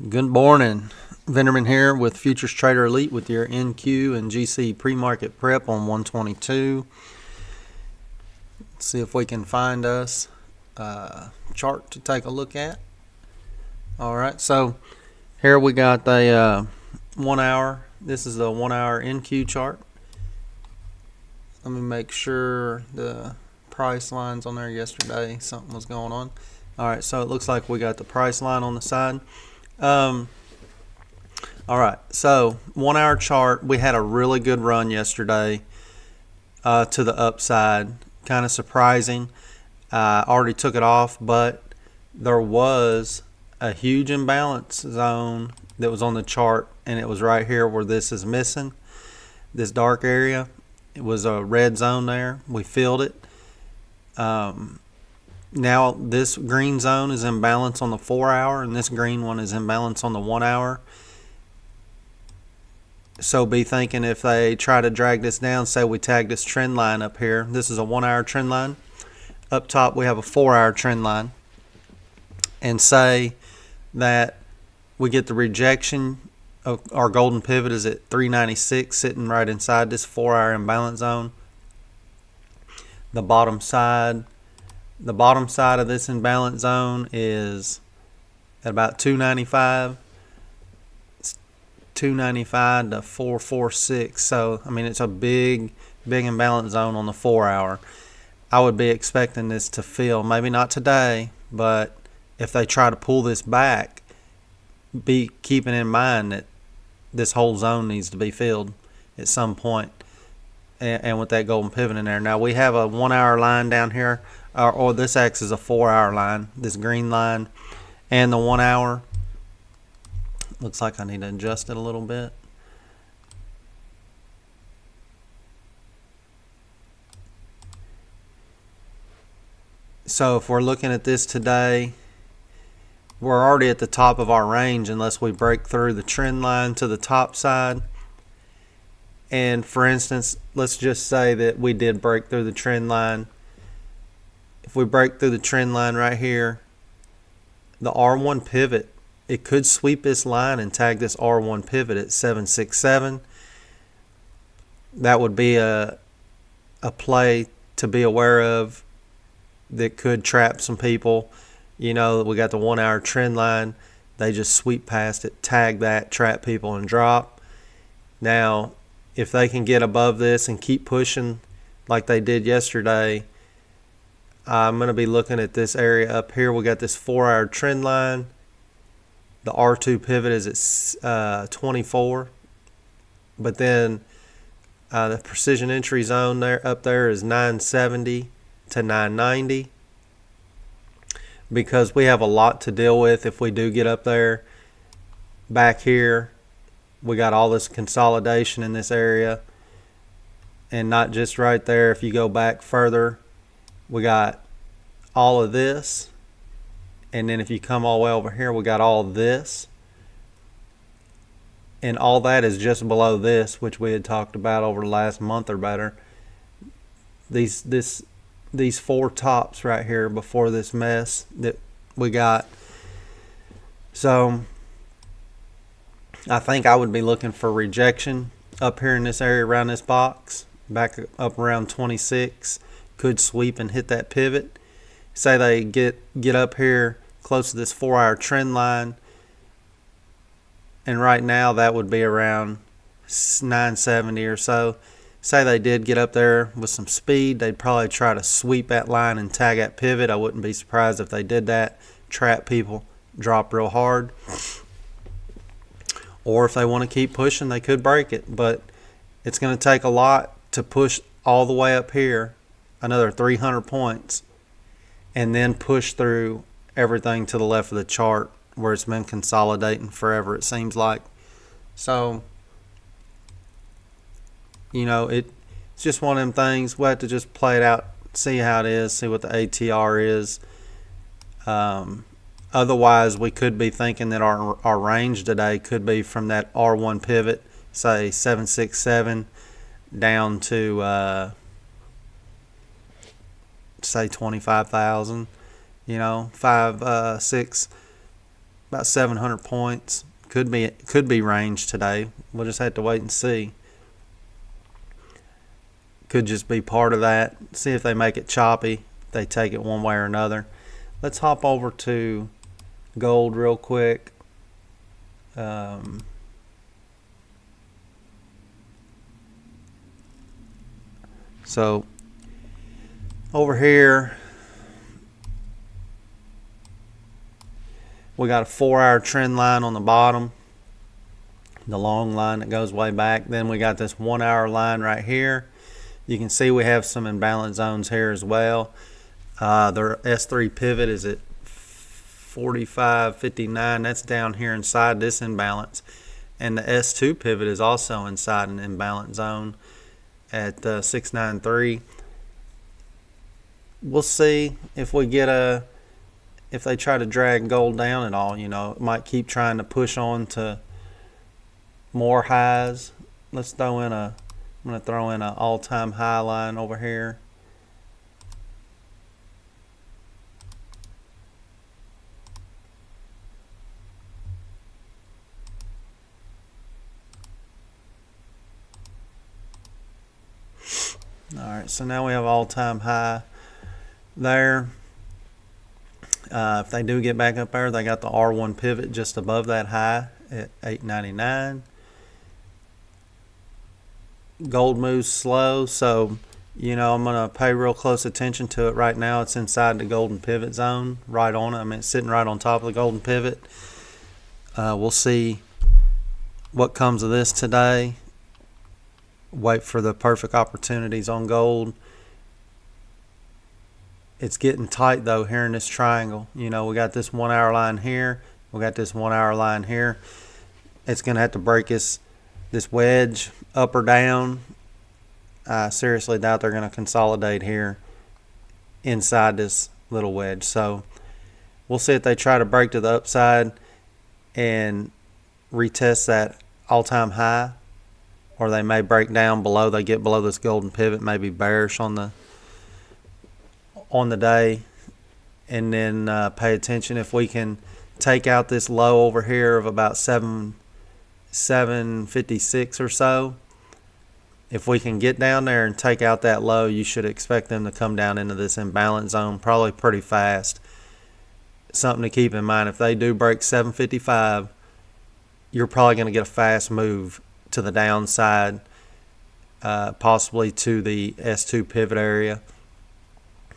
Good morning. Venderman here with FuturestraderElite with your NQ and GC pre-market prep on 122. Let's see if we can find us a chart to take a look at. Alright, so here we got the 1 hour. This is the 1 hour NQ chart. Let me make sure the price line's on there. Yesterday something was going on. Alright, so it looks like we got the price line on the side. Alright, so 1 hour chart, we had a really good run yesterday to the upside. Kind of surprising. Already took it off, but there was a huge imbalance zone that was on the chart, and it was right here where this is missing. This dark area, it was a red zone there. We filled it. Now this green zone is in balance on the 4 hour, and this green one is in balance on the 1 hour. So be thinking if they try to drag this down, say we tag this trend line up here. This is a 1 hour trend line. Up top we have a 4 hour trend line. And say that we get the rejection of our golden pivot is at 396, sitting right inside this 4 hour imbalance zone. The bottom side of this imbalance zone is at about 295. It's 295 to 446. So I mean, it's a big imbalance zone on the 4 hour. I would be expecting this to fill, maybe not today, but if they try to pull this back, be keeping in mind that this whole zone needs to be filled at some point, and with that golden pivot in there. Now we have a 1 hour line down here, or this acts as a 4 hour line, this green line, and the 1 hour. Looks like I need to adjust it a little bit. So if we're looking at this today, we're already at the top of our range unless we break through the trend line to the top side. And for instance, let's just say that we did break through the trend line. If we break through the trend line right here, the R1 pivot, it could sweep this line and tag this R1 pivot at 767. That would be a play to be aware of that could trap some people. You know, we got the 1 hour trend line. They just sweep past it, tag that, trap people, and drop. Now, if they can get above this and keep pushing like they did yesterday, I'm going to be looking at this area up here. We got this 4 hour trend line. The R2 pivot is at 24. But then the precision entry zone there up there is 970 to 990. Because we have a lot to deal with if we do get up there. Back here, we got all this consolidation in this area. And not just right there. If you go back further, we got all of this. And then if you come all the way over here, we got all this. And all that is just below this, which we had talked about over the last month or better. These four tops right here before this mess that we got. So I think I would be looking for rejection up here in this area around this box, back up around 26. Could sweep and hit that pivot. Say they get up here close to this 4 hour trend line, and right now that would be around 970 or so. Say they did get up there with some speed, they'd probably try to sweep that line and tag that pivot. I wouldn't be surprised if they did that, trap people, drop real hard. Or if they want to keep pushing, they could break it, but it's going to take a lot to push all the way up here, another 300 points, and then push through everything to the left of the chart where it's been consolidating forever, it seems like. So, you know, it's just one of them things. We'll have to just play it out, see how it is, see what the ATR is. Otherwise, we could be thinking that our range today could be from that R1 pivot, say 767, down to say 25,000. You know, 5, 6, about 700 points. Could be range today. We'll just have to wait and see. Could just be part of that. See if they make it choppy. They take it one way or another. Let's hop over to gold real quick. So over here we got a 4-hour trend line on the bottom, the long line that goes way back. Then we got this 1-hour line right here. You can see we have some imbalance zones here as well. The S3 pivot is at 45.59. That's down here inside this imbalance. And the S2 pivot is also inside an imbalance zone at 693. We'll see if we get if they try to drag gold down at all. You know, it might keep trying to push on to more highs. Let's throw in I'm going to throw in an all-time high line over here. Alright, so now we have all-time high there. If they do get back up there, they got the R1 pivot just above that high at 899. Gold moves slow, so you know I'm going to pay real close attention to it. Right now it's inside the golden pivot zone, right on it. I mean, it's sitting right on top of the golden pivot. We'll see what comes of this today. Wait for the perfect opportunities on gold. It's getting tight though here in this triangle. You know, we got this 1-hour line here. We got this 1-hour line here. It's going to have to break this wedge up or down. I seriously doubt they're going to consolidate here inside this little wedge. So we'll see if they try to break to the upside and retest that all-time high, or they may break down below. They get below this golden pivot, maybe bearish on the day, and then pay attention if we can take out this low over here of about 756 or so. If we can get down there and take out that low, you should expect them to come down into this imbalance zone probably pretty fast. Something to keep in mind, if they do break 755, you're probably going to get a fast move to the downside, possibly to the S2 pivot area.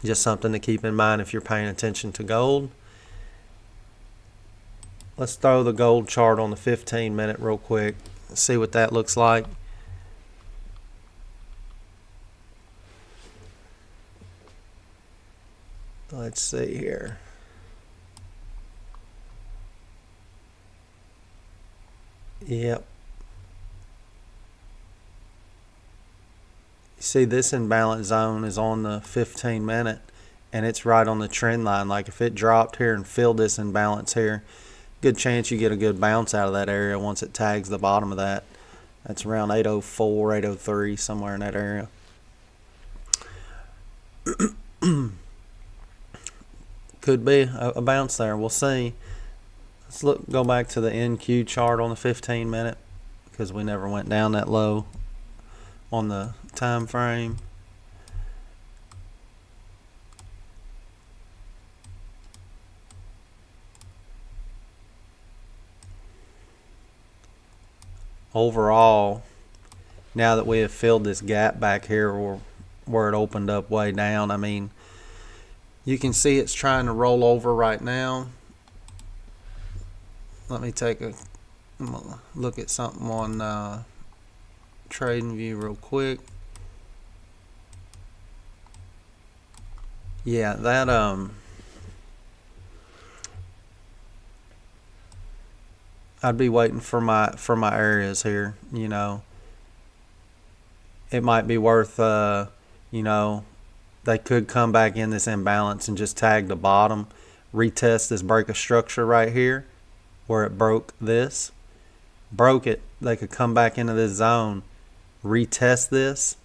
Just something to keep in mind if you're paying attention to gold. Let's throw the gold chart on the 15-minute real quick. See what that looks like. Let's see here. Yep. You see this imbalance zone is on the 15-minute, and it's right on the trend line. Like if it dropped here and filled this imbalance here, good chance you get a good bounce out of that area once it tags the bottom of that. That's around 804, 803, somewhere in that area. Could be a bounce there. We'll see. Let's go back to the NQ chart on the 15-minute because we never went down that low on the time frame. Overall, now that we have filled this gap back here where it opened up way down, I mean, you can see it's trying to roll over right now. Let me take a look at something on Trading View real quick. Yeah, that I'd be waiting for my areas here. You know, it might be worth you know, they could come back in this imbalance and just tag the bottom, retest this break of structure right here where it broke this, broke it. They could come back into this zone, retest this,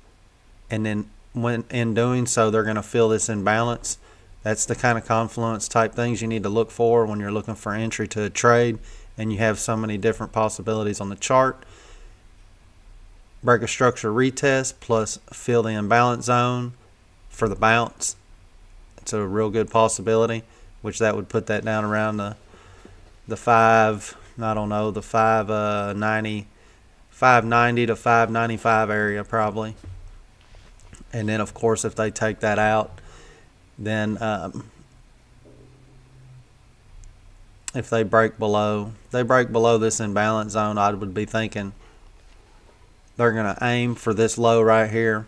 and then when in doing so they're going to fill this imbalance. That's the kind of confluence type things you need to look for when you're looking for entry to a trade and you have so many different possibilities on the chart. Break a structure retest plus fill the imbalance zone for the bounce. It's a real good possibility, which that would put that down around the 590 to 595 area probably. And then of course if they take that out, then if they break below this imbalance zone, I would be thinking they're going to aim for this low right here.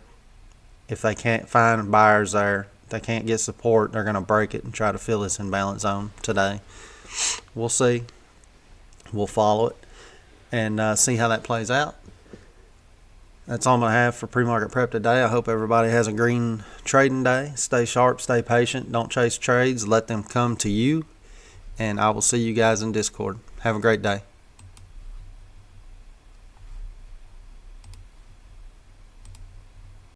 If they can't find buyers there, they can't get support, they're going to break it and try to fill this imbalance zone today. We'll see. We'll follow it and see how that plays out. That's all I'm going to have for pre-market prep today. I hope everybody has a green trading day. Stay sharp, stay patient, don't chase trades, let them come to you. And I will see you guys in Discord. Have a great day.